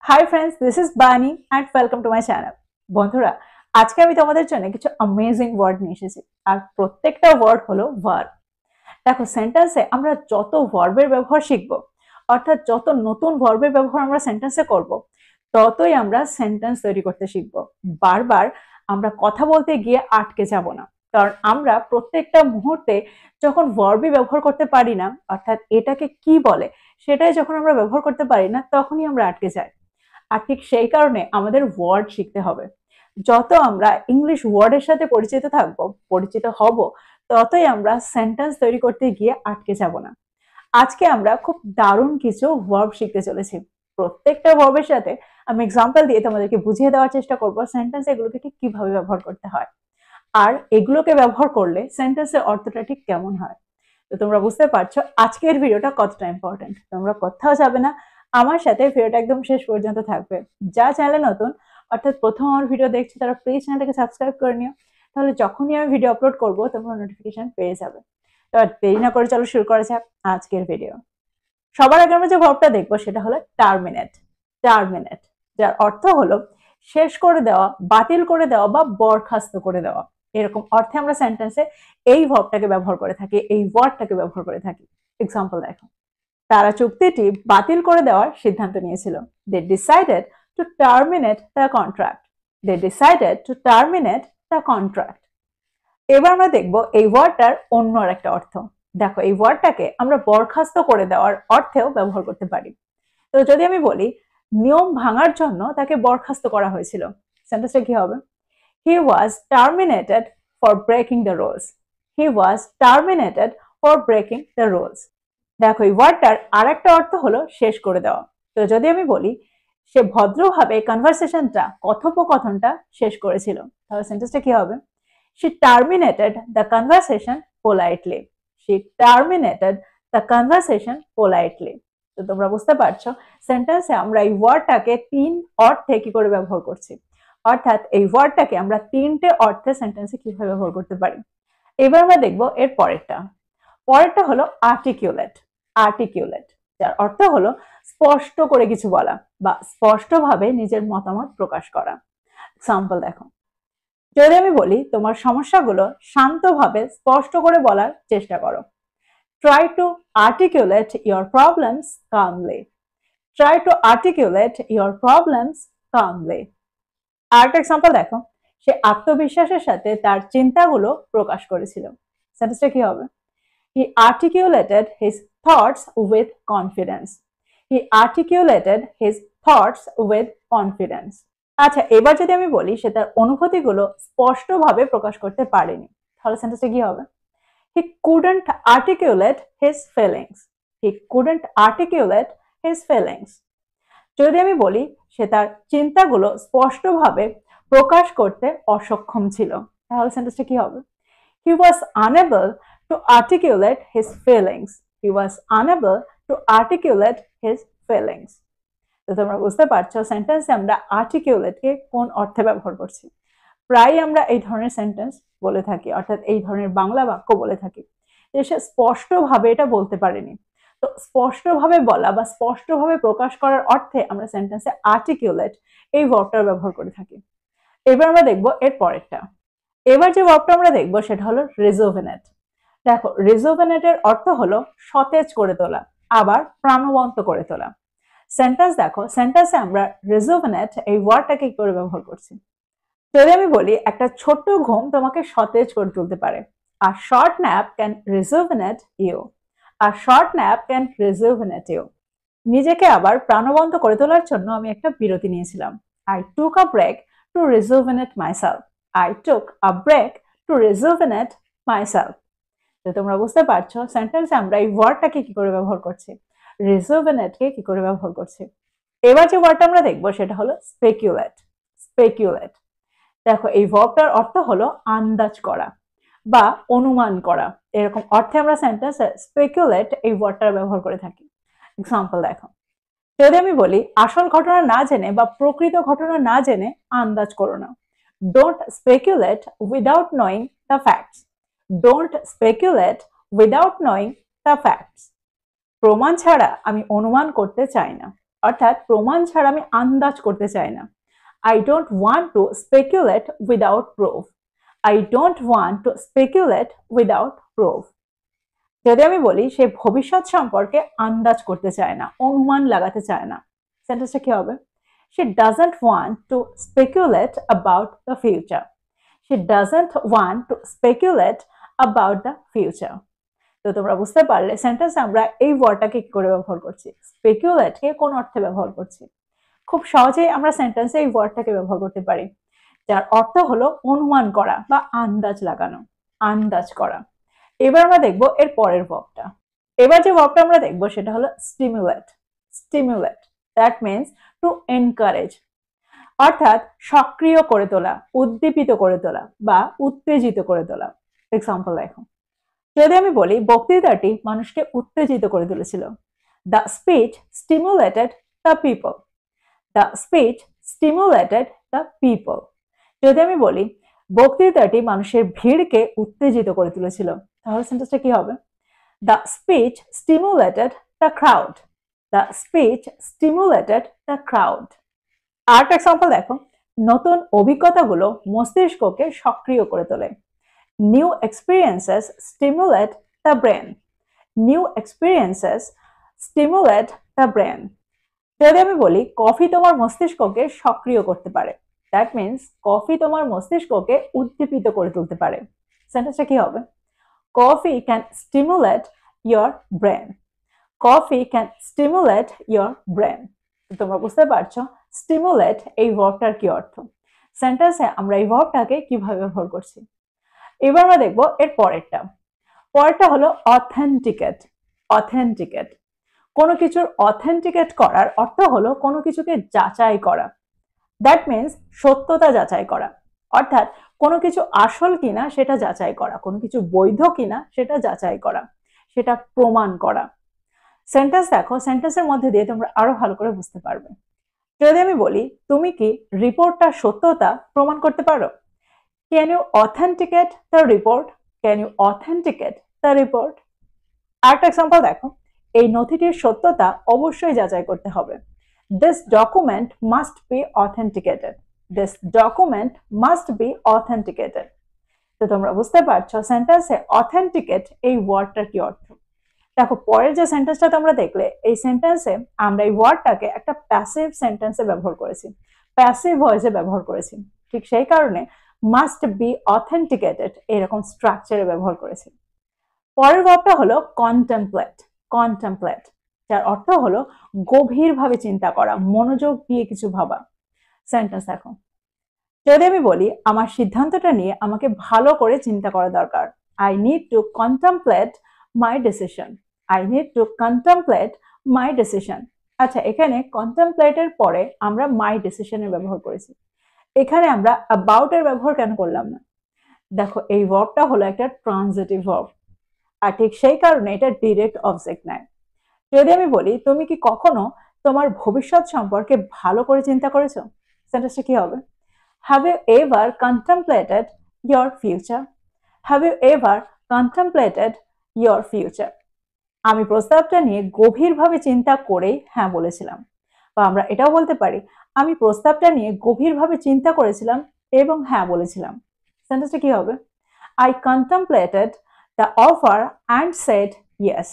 Hi friends, this is বানি and welcome to my channel. বন্ধুরা, আজকে আমি তোমাদের জন্য কিছু অ্যামেজিং ওয়ার্ড নিয়ে এসেছি, আর প্রত্যেকটা ওয়ার্ড হলো ভার্ব। দেখো, সেন্টেন্সে আমরা যত ভার্বের ব্যবহার শিখব, অর্থাৎ যত নতুন ভার্বের ব্যবহার আমরা সেন্টেন্সে করব, ততই আমরা সেন্টেন্স তৈরি করতে শিখব। বারবার আমরা কথা বলতে গিয়ে আটকে যাব না, কারণ আমরা প্রত্যেকটা মুহূর্তে যখন ভার্বই ব্যবহার করতে পারি না, অর্থাৎ এটাকে কি বলে সেটাই যখন আমরা ব্যবহার করতে পারি না, তখনই আমরা আটকে যাই। আর ঠিক সেই কারণে আমাদের ওয়ার্ড শিখতে হবে। যত আমরা ইংলিশ ওয়ার্ডের সাথে পরিচিত হব, ততই আমরা সেন্টেন্স তৈরি করতে গিয়ে আটকে যাব না। আজকে আমরা খুব দারুণ কিছু ভার্ব শিখতে চলেছি। প্রত্যেকটা ভার্বের সাথে আমি এক্সাম্পল দিয়ে তোমাদেরকে বুঝিয়ে দেওয়ার চেষ্টা করব সেন্টেন্স এগুলোকে ঠিক কিভাবে ব্যবহার করতে হয়, আর এগুলোকে ব্যবহার করলে সেন্টেন্সের অর্থটা ঠিক কেমন হয়। তো তোমরা বুঝতে পারছো আজকের ভিডিওটা কতটা ইম্পর্টেন্ট। তোমরা কোথাও যাবে না, আমার সাথে ভিডিওটা একদম শেষ পর্যন্ত থাকবে। যা চ্যানেলে নতুন, অর্থাৎ প্রথম আমার ভিডিও দেখছো, তারা প্লিজ চ্যানেলটাকে সাবস্ক্রাইব করে নিও, তাহলে যখনই আমি ভিডিও আপলোড করবো তোমরা নোটিফিকেশন পেয়ে যাবে। তো আর দেরি না করে চলো শুরু করা যাক আজকের ভিডিও। সবার আগে আমরা যে ভার্বটা দেখবো সেটা হলো টার্মিনেট। টার্মিনেট, যার অর্থ হলো শেষ করে দেওয়া, বাতিল করে দেওয়া বা বরখাস্ত করে দেওয়া। এরকম অর্থে আমরা সেন্টেন্সে এই ভার্বটাকে ব্যবহার করে থাকি, এই ওয়ার্ডটাকে ব্যবহার করে থাকি। এক্সাম্পল দেখো, তারা চুক্তিটি বাতিল করে দেওয়ার সিদ্ধান্ত নিয়েছিল। They decided to terminate the contract. They decided to terminate the contract. এবার আমরা দেখব এই ওয়ার্ডটার অন্য একটা অর্থ। দেখো, এই ওয়ার্ডটাকে আমরা বরখাস্ত করে দেওয়ার অর্থেও ব্যবহার করতে পারি। তো যদি আমি বলি নিয়ম ভাঙার জন্য তাকে বরখাস্ত করা হয়েছিল, সেন্টেন্সটা কি হবে? He was terminated for breaking the rules. He was terminated for breaking the rules. দেখো, এই ওয়ার্ডটার আর একটা অর্থ হলো শেষ করে দেওয়া। তো যদি আমি বলি সে ভদ্রভাবে কথোপকথনটা শেষ করেছিল, তাহলে সেন্টেন্সটা কি হবে? She terminated the conversation politely. She terminated the conversation politely. তো তোমরা বুঝতে পারছো সেন্টেন্সে আমরা এই ওয়ার্ডটাকে তিন অর্থে কি করে ব্যবহার করছি, অর্থাৎ এই ওয়ার্ডটাকে আমরা তিনটে অর্থে সেন্টেন্সে কিভাবে ব্যবহার করতে পারি। এবার আমরা দেখবো এর পরেরটা হলো আর্টিকুলেট। আর্টিকুলেট, যার অর্থ হলো স্পষ্ট করে কিছু বলা বা স্পষ্টভাবে নিজের মতামত প্রকাশ করা। এক্সাম্পল দেখো, যদি আমি বলি তোমার সমস্যাগুলো শান্তভাবে স্পষ্ট করে বলার চেষ্টা করো। Try to articulate your problems calmly. Try to articulate your problems calmly. আরেকটা এক্সাম্পল দেখো, সে আত্মবিশ্বাসের সাথে তার চিন্তাগুলো প্রকাশ করেছিল। সেন্টেন্সটা কি হবে? He articulated his thoughts with confidence. He articulated his thoughts with confidence. আচ্ছা, এবার যদি আমি বলি সে তার অনুভূতিগুলো স্পষ্টভাবে প্রকাশ করতে পারেনি, তাহলে সেন্টেন্সটা কি হবে? He couldn't articulate his feelings. He couldn't articulate his feelings. যদি আমি বলি সে তার চিন্তাগুলো স্পষ্টভাবে প্রকাশ করতে অসক্ষম ছিল, তাহলে সেন্টেন্সটা কি হবে? He was unable to articulate his feelings. He was unable to articulate his feelings. তো তোমরা বুঝতে পারছো সেন্টেন্সে আমরা আর্টিকুলেটকে কোন অর্থে ব্যবহার করছি। প্রায় আমরা এই ধরনের সেন্টেন্স বলে থাকি, অর্থাৎ এই ধরনের বাংলা বাক্য বলে থাকি যে সে স্পষ্টভাবে এটা বলতে পারেনি। তো স্পষ্টভাবে বলা বা স্পষ্টভাবে প্রকাশ করার অর্থে আমরা সেন্টেন্সে আর্টিকুলেট এই ভার্বটার ব্যবহার করে থাকি। এবার আমরা দেখবো এর পরেরটা। এবার যে ভার্বটা আমরা দেখবো সেটা হলো রিজুভেনেট। দেখো, রিজুভেনেটের অর্থ হলো সতেজ করে তোলা, আবার প্রাণবন্ত করে তোলা। সেন্টেন্স দেখো, সেন্টেন্সে আমরা রিজুভেনেট এই ওয়ার্ডটাকে কি করে ব্যবহার করছি। যদি আমি বলি একটা ছোট্ট ঘুম তোমাকে সতেজ করে তুলতে পারে। A short nap can rejuvenate you. A short nap can rejuvenate you. নিজেকে আবার প্রাণবন্ত করে তোলার জন্য আমি একটা বিরতি নিয়েছিলাম। I took a break to rejuvenate myself. I took a break to rejuvenate myself. তো তোমরা বুঝতে পারছো সেন্টেন্সে আমরা এই ওয়ার্ডটাকে কি করে ব্যবহার করছি, রিজুভেনেটকে কি করে ব্যবহার করছি। এবার যে ওয়ার্ডটা আমরা দেখবো সেটা হলো স্পেকুলেট। স্পেকুলেট, দেখো এই ভার্বটার অর্থ হলো আন্দাজ করা বা অনুমান করা। এরকম অর্থে আমরা সেন্টেন্সে স্পেকুলেট এই ওয়ার্ডটার ব্যবহার করে থাকি। এক্সাম্পল দেখো, যদি আমি বলি আসল ঘটনা না জেনে বা প্রকৃত ঘটনা না জেনে আন্দাজ করো না। Don't speculate without knowing the facts. Don't speculate without knowing the facts. প্রমাণ ছাড়া আমি অনুমান করতে চাই না। অর্থাৎ প্রমাণ ছাড়া আমি আন্দাজ করতে চাই না। I don't want to speculate without proof. I don't want to speculate without proof. যদি আমি বলি সে ভবিষ্যৎ সম্পর্কে আন্দাজ করতে চায় না, অনুমান লাগাতে চায় না, সেন্টেন্সটা কি হবে? She doesn't want to speculate about the future. She doesn't want to speculate about the future. তো তোমরা বুঝতে পারলে সেন্টেন্সে আমরা এই ওয়ার্ডটাকে কি করে ব্যবহার করছি, স্পেকুলেটকে কোন অর্থে ব্যবহার করছি। খুব সহজেই আমরা সেন্টেন্সে এই ওয়ার্ডটাকে ব্যবহার করতে পারি, যার অর্থ হলো অনুমান করা বা আন্দাজ লাগানো, আন্দাজ করা। এবার আমরা দেখব এর পরের ভার্বটা। এবার যে ভার্বটা আমরা দেখব সেটা হলো stimulate. Stimulate, that means to encourage, অর্থাৎ সক্রিয় করে তোলা, উদ্দীপিত করে তোলা বা উত্তেজিত করে তোলা। এক্সাম্পল দেখো, যদি আমি বলি বক্তৃতাটি মানুষকে উত্তেজিত করে তুলেছিল, the speech stimulated the people. The speech stimulated the people. যদি আমি বলি বক্তৃতাটি মানুষের ভিড়কে উত্তেজিত করে তুলেছিল, তাহলে সেন্টেন্সটা কি হবে? The speech stimulated the crowd. The speech stimulated the crowd. আরেকটা এক্সাম্পল দেখো, নতুন অভিজ্ঞতাগুলো মস্তিষ্ককে সক্রিয় করে তোলে। New experiences stimulate the brain. New experiences stimulate the brain. যদি আমি বলি কফি তোমার মস্তিষ্ককে সক্রিয় করতে পারে, দ্যাট মিন্স কফি তোমার মস্তিষ্ককে উদ্দীপিত করে তুলতে পারে, সেন্টেন্সটা কি হবে? Coffee can stimulate your brain. Coffee can stimulate your brain. তোমরা বুঝতে পারছো স্টিমুলেট এই ভার্বটার কি অর্থ, সেন্টেন্সে আমরা এই ভার্বটাকে কিভাবে ব্যবহার করছি। এবার আমরা দেখবো এর পরেরটা। পরেরটা হলো অথেন্টিকেট। অথেন্টিকেট, কোনো কিছুর অথেন্টিকেট করার অর্থ হলো কোনো কিছুকে যাচাই করা, দ্যাট মিন্স সত্যতা যাচাই করা, অর্থাৎ কোনো কিছু আসল কিনা সেটা যাচাই করা, কোনো কিছু বৈধ কিনা সেটা যাচাই করা, সেটা প্রমাণ করা। সেন্টেন্স দেখো, সেন্টেন্সের মধ্যে দিয়ে তোমরা আরো ভালো করে বুঝতে পারবে। যদি আমি বলি তুমি কি রিপোর্টটার সত্যতা প্রমাণ করতে পারো? Can you authenticate the report? Can you authenticate the report? আরেকটা এক্সাম্পল দেখো, এই নথিটির সত্যতা অবশ্যই যাচাই করতে হবে। This document must be authenticated. This document must be authenticated. তো তোমরা বুঝতে পারছো সেন্টেন্সে অথেন্টিকেট এই ওয়ার্ডটার কি অর্থ। দেখো পরের যে সেন্টেন্সটা তোমরা দেখলে, এই সেন্টেন্সে আমরা এই ওয়ার্ডটাকে একটা প্যাসিভ সেন্টেন্সে ব্যবহার করেছি, প্যাসিভ ভয়েসে ব্যবহার করেছি। ঠিক সেই কারণে মাস্ট বি অথেন্টিকেটেড এরকম স্ট্রাকচারে ব্যবহার করেছি। পরের ভার্বটা হলো কন্টেম্পলেট। কন্টেম্পলেট, যার অর্থ হলো গভীরভাবে চিন্তা করা, মনোযোগ দিয়ে কিছু ভাবা। সেন্টেন্স দেখো, যদি আমি বলি আমার সিদ্ধান্তটা নিয়ে আমাকে ভালো করে চিন্তা করা দরকার, I need to contemplate my decision. I need to contemplate my decision. আচ্ছা, এখানে কন্টেম্পলেটের পরে আমরা মাই ডিসিশনের ব্যবহার করেছি, এখানে আমরা অ্যাবাউট এর ব্যবহার কেন করলাম না? দেখো এই ভার্বটা হলো একটা ট্রানজিটিভ ভার্ব, আর ঠিক সেই কারণে এটা ডিরেক্ট অবজেক্ট নেয়। যদি আমি বলি তুমি কি কখনো তোমার ভবিষ্যৎ সম্পর্কে ভালো করে চিন্তা করেছো, সেন্টেন্সটা কি হবে? Have you ever contemplated your future? Have you ever contemplated your future? আমি প্রস্তাবটা নিয়ে গভীরভাবে চিন্তা করেই হ্যাঁ বলেছিলাম, বা আমরা এটাও বলতে পারি আমি প্রস্তাবটা নিয়ে গভীরভাবে চিন্তা করেছিলাম এবং হ্যাঁ বলেছিলাম। সেন্টেন্সটা কি হবে? I contemplated the offer and said yes.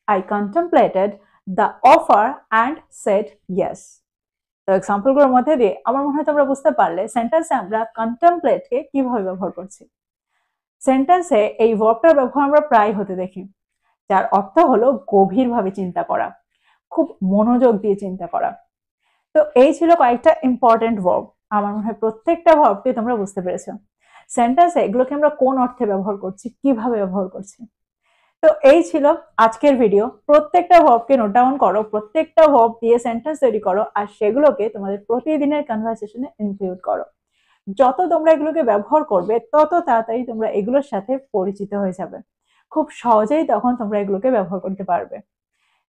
I contemplated the offer and said yes. তো এক্সাম্পলগুলোর মধ্যে দিয়ে আমার মনে হয় তোমরা বুঝতে পারলে সেন্টেন্সে আমরা কন্টেম্পলেটকে কিভাবে ব্যবহার করছি। সেন্টেন্সে এই ভার্বটার ব্যবহার আমরা প্রায় হতে দেখি, যার অর্থ হলো গভীরভাবে চিন্তা করা, খুব মনোযোগ দিয়ে চিন্তা করা। তো এই ছিল কয়েকটা ইম্পর্টেন্ট ভার্ব। আমার মনে হয় প্রত্যেকটা ভার্বকে তোমরা বুঝতে পেরেছো। সেন্টেন্সে এগুলোকে আমরা কোন অর্থে ব্যবহার করছি, কিভাবে ব্যবহার করছি। তো এই ছিল আজকের ভিডিও। প্রত্যেকটা ভার্বকে নোট ডাউন করো, প্রত্যেকটা ভার্ব দিয়ে সেন্টেন্স তৈরি করো, আর সেগুলোকে তোমাদের প্রতিদিনের কনভারসেশনে ইনক্লুড করো। যত তোমরা এগুলোকে ব্যবহার করবে তত তাড়াতাড়ি তোমরা এগুলোর সাথে পরিচিত হয়ে যাবে, খুব সহজেই তখন তোমরা এগুলোকে ব্যবহার করতে পারবে।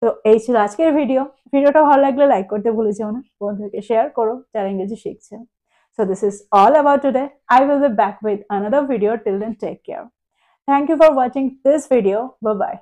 তো এই ছিল আজকের ভিডিও। ভিডিওটা ভালো লাগলে লাইক করতে ভুলে যেও না, বন্ধুদেরকে শেয়ার করো যারা ইংরেজি শিখছে। So this is all about today. I will be back with another video. Till then, take care. Thank you for watching this video. Bye bye.